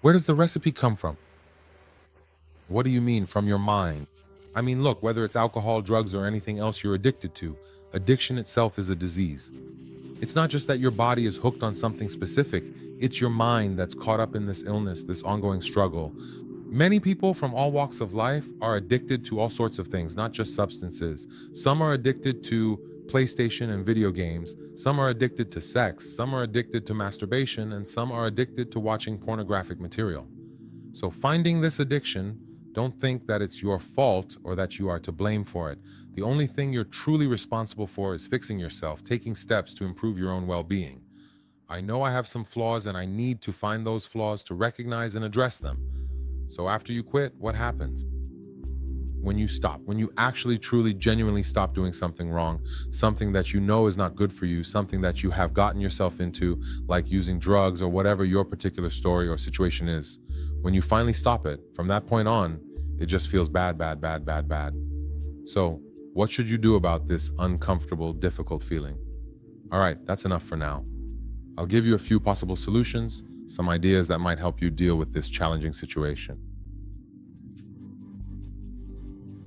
Where does the recipe come from? What do you mean from your mind? I mean, look, whether it's alcohol, drugs, or anything else you're addicted to, addiction itself is a disease. It's not just that your body is hooked on something specific, it's your mind that's caught up in this illness, this ongoing struggle. Many people from all walks of life are addicted to all sorts of things, not just substances. Some are addicted to PlayStation and video games, some are addicted to sex, some are addicted to masturbation, and some are addicted to watching pornographic material. So, finding this addiction, don't think that it's your fault or that you are to blame for it. The only thing you're truly responsible for is fixing yourself, taking steps to improve your own well being. I know I have some flaws and I need to find those flaws to recognize and address them. So, after you quit, what happens? When you stop, when you actually, truly, genuinely stop doing something wrong, something that you know is not good for you, something that you have gotten yourself into, like using drugs or whatever your particular story or situation is, when you finally stop it, from that point on, it just feels bad, bad, bad, bad, bad. So, what should you do about this uncomfortable, difficult feeling? All right, that's enough for now. I'll give you a few possible solutions, some ideas that might help you deal with this challenging situation.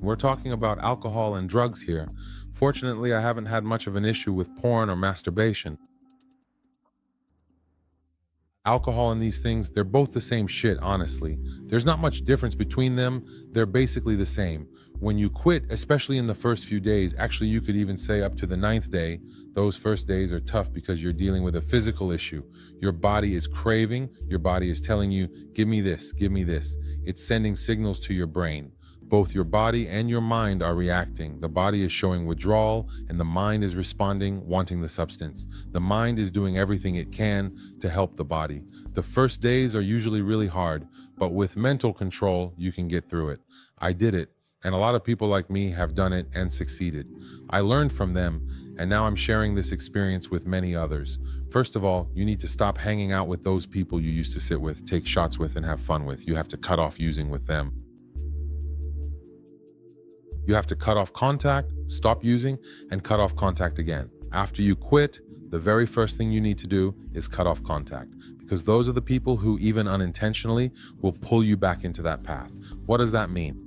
We're talking about alcohol and drugs here. Fortunately, I haven't had much of an issue with porn or masturbation. Alcohol and these things, they're both the same shit, honestly. There's not much difference between them. They're basically the same. When you quit, especially in the first few days, actually, you could even say up to the ninth day, those first days are tough because you're dealing with a physical issue. Your body is craving, your body is telling you, give me this, give me this. It's sending signals to your brain. Both your body and your mind are reacting. The body is showing withdrawal and the mind is responding, wanting the substance. The mind is doing everything it can to help the body. The first days are usually really hard, but with mental control, you can get through it. I did it, and a lot of people like me have done it and succeeded. I learned from them, and now I'm sharing this experience with many others. First of all, you need to stop hanging out with those people you used to sit with, take shots with, and have fun with. You have to cut off using with them. You have to cut off contact, stop using, and cut off contact again. After you quit, the very first thing you need to do is cut off contact, because those are the people who, even unintentionally, will pull you back into that path. What does that mean?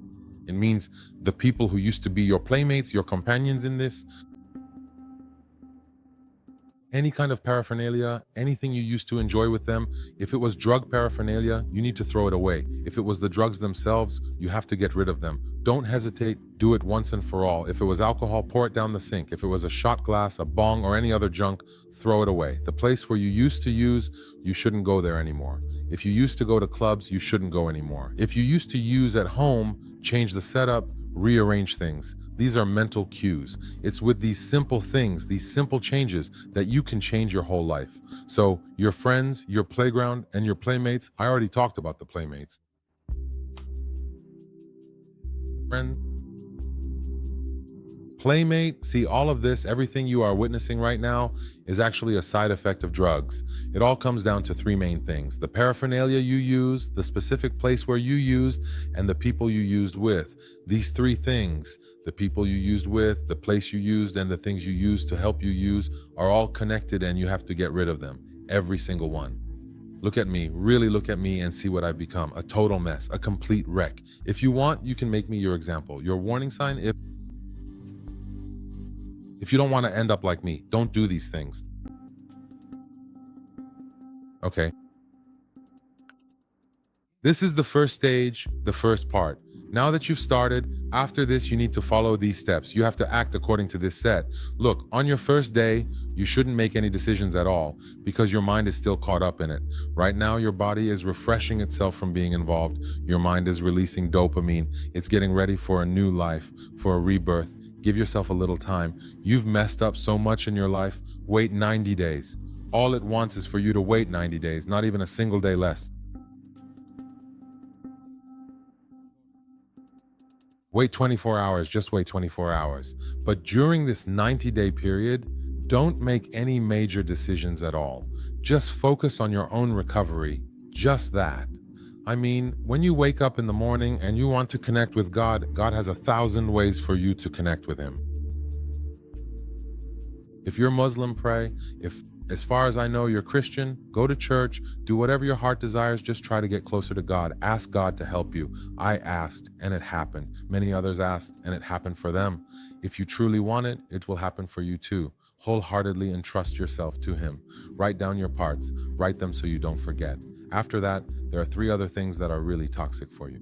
It means the people who used to be your playmates, your companions in this, any kind of paraphernalia, anything you used to enjoy with them. If it was drug paraphernalia, you need to throw it away. If it was the drugs themselves, you have to get rid of them. Don't hesitate, do it once and for all. If it was alcohol, pour it down the sink. If it was a shot glass, a bong, or any other junk, throw it away. The place where you used to use, you shouldn't go there anymore. If you used to go to clubs, you shouldn't go anymore. If you used to use at home, change the setup, rearrange things. These are mental cues. It's with these simple things, these simple changes, that you can change your whole life. So your friends, your playground, and your playmates, I already talked about the playmates. Friend, playmate, see, all of this, everything you are witnessing right now is actually a side effect of drugs. It all comes down to three main things: the paraphernalia you use, the specific place where you used, and the people you used with. These three things, the people you used with, the place you used, and the things you used to help you use, are all connected, and you have to get rid of them. Every single one. Look at me, really look at me and see what I've become. A total mess, a complete wreck. If you want, you can make me your example, your warning sign. If you don't want to end up like me, don't do these things. Okay. This is the first stage, the first part. Now that you've started, after this, you need to follow these steps. You have to act according to this set. Look, on your first day, you shouldn't make any decisions at all because your mind is still caught up in it. Right now, your body is refreshing itself from being involved. Your mind is releasing dopamine. It's getting ready for a new life, for a rebirth. Give yourself a little time. You've messed up so much in your life. Wait 90 days. All it wants is for you to wait 90 days, not even a single day less. Wait 24 hours, just wait 24 hours. But during this 90-day period, don't make any major decisions at all. Just focus on your own recovery, just that. I mean, when you wake up in the morning and you want to connect with God, God has 1,000 ways for you to connect with Him. If you're Muslim, pray. If As far as I know, you're Christian, go to church, do whatever your heart desires, just try to get closer to God. Ask God to help you. I asked and it happened. Many others asked and it happened for them. If you truly want it, it will happen for you too. Wholeheartedly entrust yourself to Him. Write down your parts, write them so you don't forget. After that, there are 3 other things that are really toxic for you.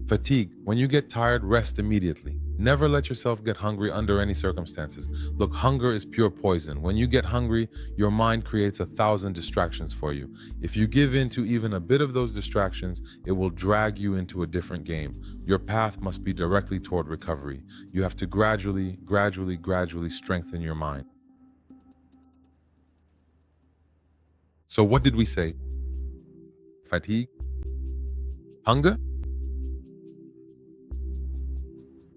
Fatigue. When you get tired, rest immediately. Never let yourself get hungry under any circumstances. Look, hunger is pure poison. When you get hungry, your mind creates 1,000 distractions for you. If you give in to even a bit of those distractions, it will drag you into a different game. Your path must be directly toward recovery. You have to gradually strengthen your mind. So what did we say? Fatigue? Hunger?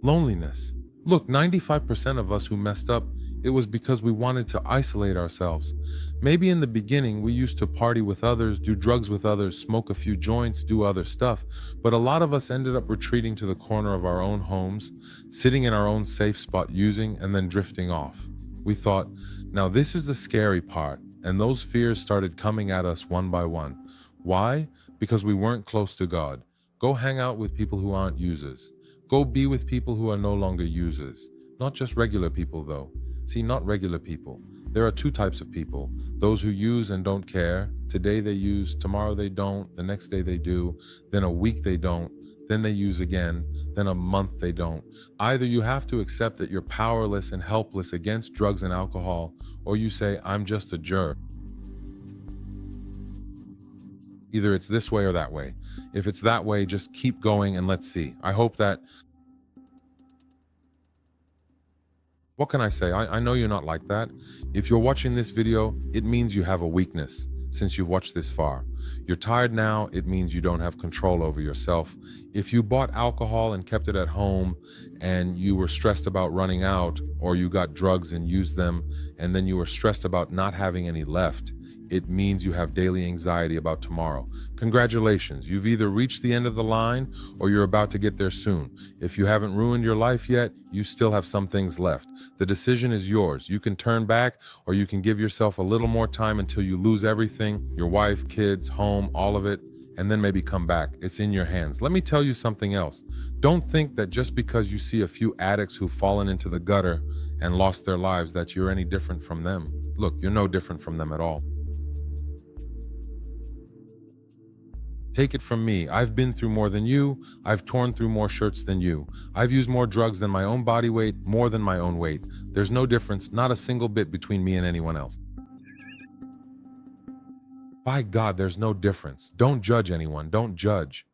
Loneliness. Look, 95% of us who messed up, it was because we wanted to isolate ourselves. Maybe in the beginning, we used to party with others, do drugs with others, smoke a few joints, do other stuff. But a lot of us ended up retreating to the corner of our own homes, sitting in our own safe spot, using and then drifting off. We thought, now this is the scary part. And those fears started coming at us one by one. Why? Because we weren't close to God. Go hang out with people who aren't users. Go be with people who are no longer users. Not just regular people, though. See, not regular people. There are 2 types of people. Those who use and don't care. Today they use, tomorrow they don't, the next day they do, then a week they don't, then they use again, then a month they don't. Either you have to accept that you're powerless and helpless against drugs and alcohol, or you say, I'm just a jerk. Either it's this way or that way. If it's that way, just keep going and let's see. I hope that... What can I say? I know you're not like that. If you're watching this video, it means you have a weakness since you've watched this far. You're tired now, it means you don't have control over yourself. If you bought alcohol and kept it at home and you were stressed about running out, or you got drugs and used them and then you were stressed about not having any left, it means you have daily anxiety about tomorrow. Congratulations, you've either reached the end of the line or you're about to get there soon. If you haven't ruined your life yet, you still have some things left. The decision is yours. You can turn back or you can give yourself a little more time until you lose everything, your wife, kids, home, all of it, and then maybe come back. It's in your hands. Let me tell you something else. Don't think that just because you see a few addicts who've fallen into the gutter and lost their lives that you're any different from them. Look, you're no different from them at all. Take it from me, I've been through more than you, I've torn through more shirts than you, I've used more drugs than my own body weight, more than my own weight. There's no difference, not a single bit between me and anyone else. By God, there's no difference. Don't judge anyone, don't judge.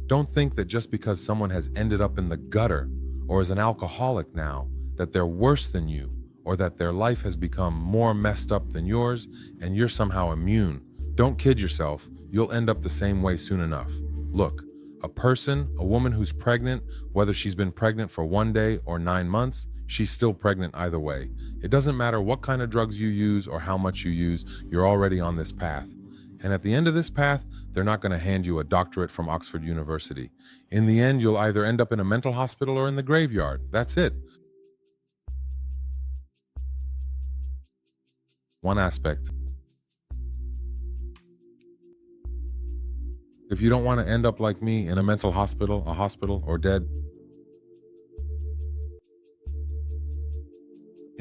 Don't think that just because someone has ended up in the gutter or is an alcoholic now, that they're worse than you, or that their life has become more messed up than yours and you're somehow immune. Don't kid yourself. You'll end up the same way soon enough. Look, a woman who's pregnant, whether she's been pregnant for 1 day or 9 months, she's still pregnant either way. It doesn't matter what kind of drugs you use or how much you use, you're already on this path. And at the end of this path, they're not going to hand you a doctorate from Oxford University. In the end, you'll either end up in a mental hospital or in the graveyard. That's it. One aspect. If you don't want to end up like me in a mental hospital, a hospital, or dead,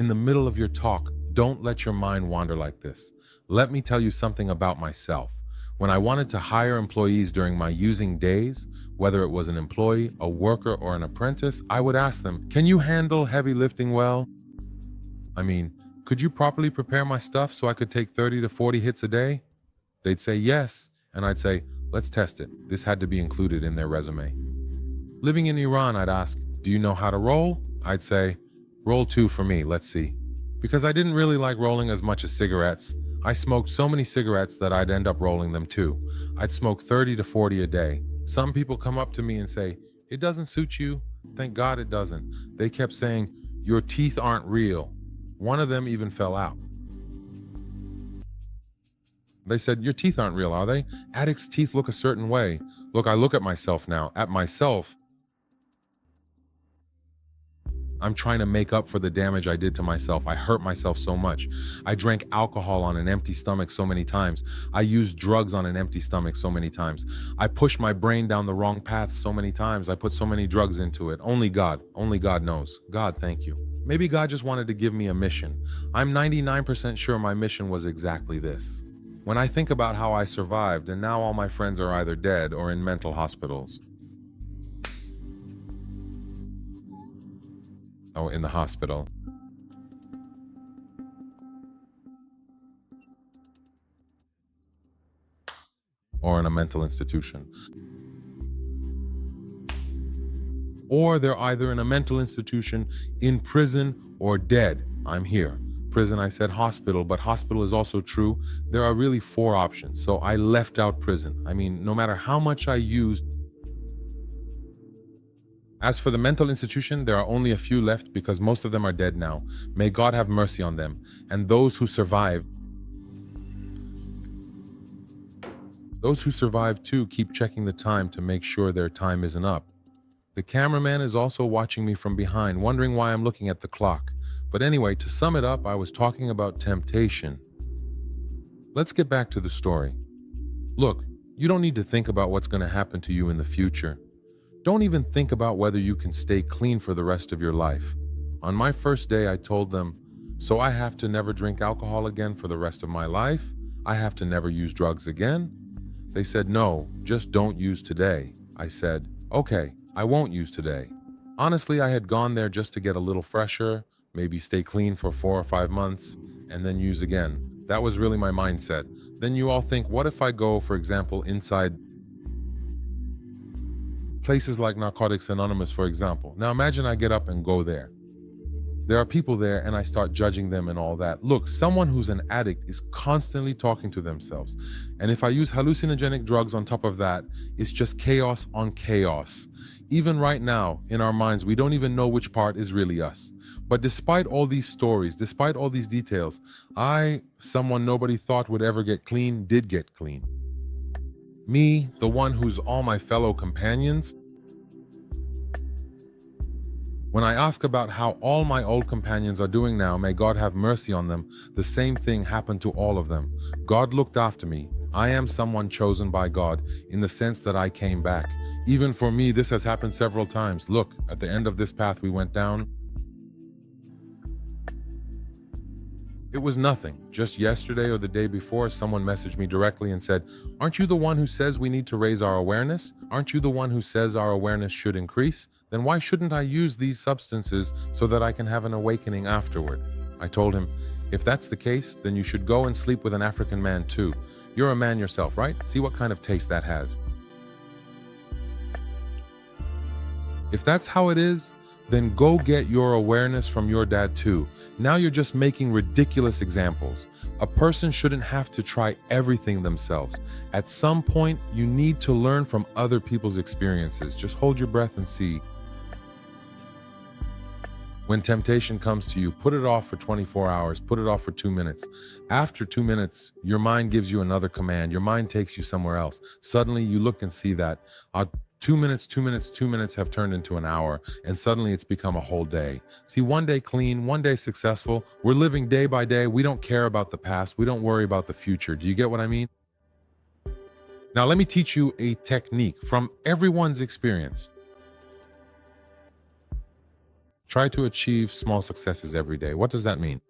in the middle of your talk, don't let your mind wander like this. Let me tell you something about myself. When I wanted to hire employees during my using days, whether it was an employee, a worker, or an apprentice, I would ask them, can you handle heavy lifting well? I mean, could you properly prepare my stuff so I could take 30 to 40 hits a day? They'd say yes, and I'd say, let's test it. This had to be included in their resume. Living in Iran, I'd ask, do you know how to roll? I'd say, roll 2 for me, let's see. Because I didn't really like rolling as much as cigarettes. I smoked so many cigarettes that I'd end up rolling them too. I'd smoke 30 to 40 a day. Some people come up to me and say, it doesn't suit you. Thank God it doesn't. They kept saying, your teeth aren't real. One of them even fell out. They said, your teeth aren't real, are they? Addicts' teeth look a certain way. Look, I look at myself now. At myself. I'm trying to make up for the damage I did to myself. I hurt myself so much. I drank alcohol on an empty stomach so many times. I used drugs on an empty stomach so many times. I pushed my brain down the wrong path so many times. I put so many drugs into it. Only God knows. God, thank you. Maybe God just wanted to give me a mission. I'm 99% sure my mission was exactly this. When I think about how I survived and now all my friends are either dead or in mental hospitals. Oh, in the hospital. Or in a mental institution. Or they're either in a mental institution, in prison, or dead. I'm here. Prison, I said hospital, but hospital is also true. There are really 4 options. So I left out prison. I mean, no matter how much I used. As for the mental institution, there are only a few left because most of them are dead now. May God have mercy on them. And those who survived too keep checking the time to make sure their time isn't up. The cameraman is also watching me from behind, wondering why I'm looking at the clock. But anyway, to sum it up, I was talking about temptation. Let's get back to the story. Look, you don't need to think about what's going to happen to you in the future. Don't even think about whether you can stay clean for the rest of your life. On my first day, I told them, so I have to never drink alcohol again for the rest of my life? I have to never use drugs again? They said, no, just don't use today. I said, okay, I won't use today. Honestly, I had gone there just to get a little fresher, maybe stay clean for 4 or 5 months, and then use again. That was really my mindset. Then you all think, what if I go, for example, inside places like Narcotics Anonymous, for example. Now imagine I get up and go there. There are people there and I start judging them and all that. Look, someone who's an addict is constantly talking to themselves. And if I use hallucinogenic drugs on top of that, it's just chaos on chaos. Even right now, in our minds, we don't even know which part is really us. But despite all these stories, despite all these details, someone nobody thought would ever get clean, did get clean. Me, the one who's all my fellow companions. When I ask about how all my old companions are doing now, may God have mercy on them, the same thing happened to all of them. God looked after me. I am someone chosen by God in the sense that I came back. Even for me, this has happened several times. Look, at the end of this path we went down, it was nothing. Just yesterday or the day before, someone messaged me directly and said, aren't you the one who says we need to raise our awareness? Aren't you the one who says our awareness should increase? Then why shouldn't I use these substances so that I can have an awakening afterward? I told him, if that's the case, then you should go and sleep with an African man too. You're a man yourself, right? See what kind of taste that has. If that's how it is, then go get your awareness from your dad too. Now you're just making ridiculous examples. A person shouldn't have to try everything themselves. At some point, you need to learn from other people's experiences. Just hold your breath and see. When temptation comes to you, put it off for 24 hours, put it off for 2 minutes. After 2 minutes, your mind gives you another command. Your mind takes you somewhere else. Suddenly you look and see that 2 minutes have turned into an hour, and suddenly it's become a whole day. See, one day clean, one day successful. We're living day by day. We don't care about the past. We don't worry about the future. Do you get what I mean? Now, let me teach you a technique from everyone's experience. Try to achieve small successes every day. What does that mean?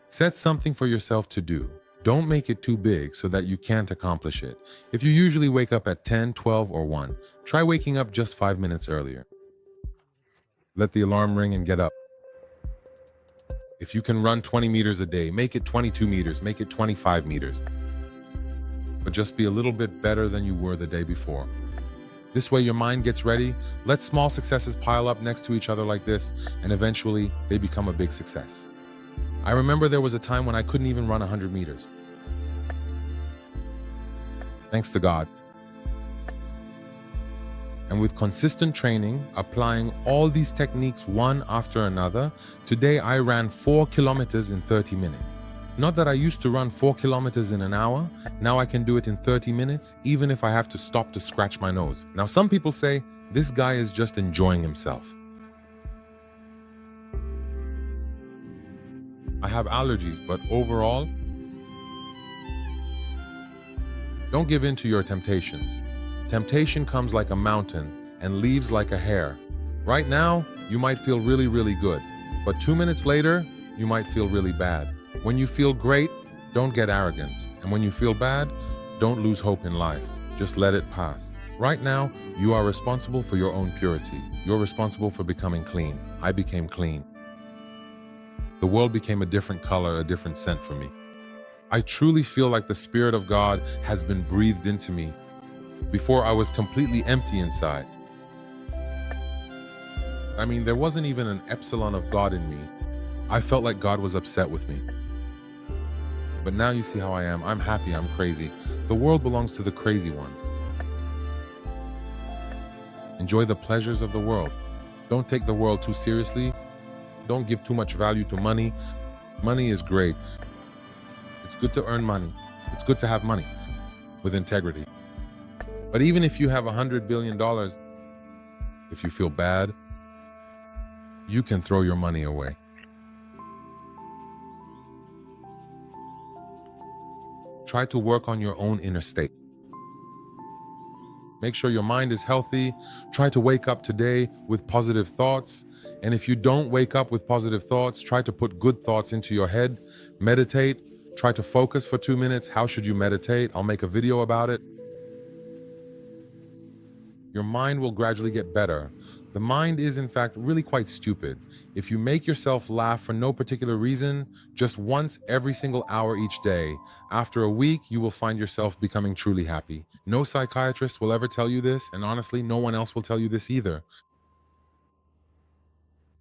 Set something for yourself to do. Don't make it too big so that you can't accomplish it. If you usually wake up at 10, 12, or 1, try waking up just 5 minutes earlier. Let the alarm ring and get up. If you can run 20 meters a day, make it 22 meters, make it 25 meters. But just be a little bit better than you were the day before. This way your mind gets ready. Let small successes pile up next to each other like this, and eventually they become a big success. I remember there was a time when I couldn't even run 100 meters. Thanks to God. And with consistent training, applying all these techniques one after another, today I ran 4 kilometers in 30 minutes. Not that I used to run 4 kilometers in an hour. Now I can do it in 30 minutes, even if I have to stop to scratch my nose. Now some people say, this guy is just enjoying himself. I have allergies, but overall, don't give in to your temptations. Temptation comes like a mountain and leaves like a hare. Right now, you might feel really, really good, but 2 minutes later, you might feel really bad. When you feel great, don't get arrogant. And when you feel bad, don't lose hope in life. Just let it pass. Right now, you are responsible for your own purity. You're responsible for becoming clean. I became clean. The world became a different color, a different scent for me. I truly feel like the Spirit of God has been breathed into me. Before, I was completely empty inside. I mean, there wasn't even an epsilon of God in me. I felt like God was upset with me. But now you see how I am. I'm happy, I'm crazy. The world belongs to the crazy ones. Enjoy the pleasures of the world. Don't take the world too seriously. Don't give too much value to money. Money is great. It's good to earn money. It's good to have money with integrity. But even if you have $100 billion, if you feel bad, you can throw your money away. Try to work on your own inner state. Make sure your mind is healthy. Try to wake up today with positive thoughts. And if you don't wake up with positive thoughts, try to put good thoughts into your head. Meditate. Try to focus for 2 minutes. How should you meditate? I'll make a video about it. Your mind will gradually get better. The mind is, in fact, really quite stupid. If you make yourself laugh for no particular reason, just once every single hour each day, after a week, you will find yourself becoming truly happy. No psychiatrist will ever tell you this, and honestly, no one else will tell you this either.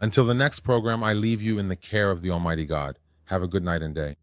Until the next program, I leave you in the care of the Almighty God. Have a good night and day.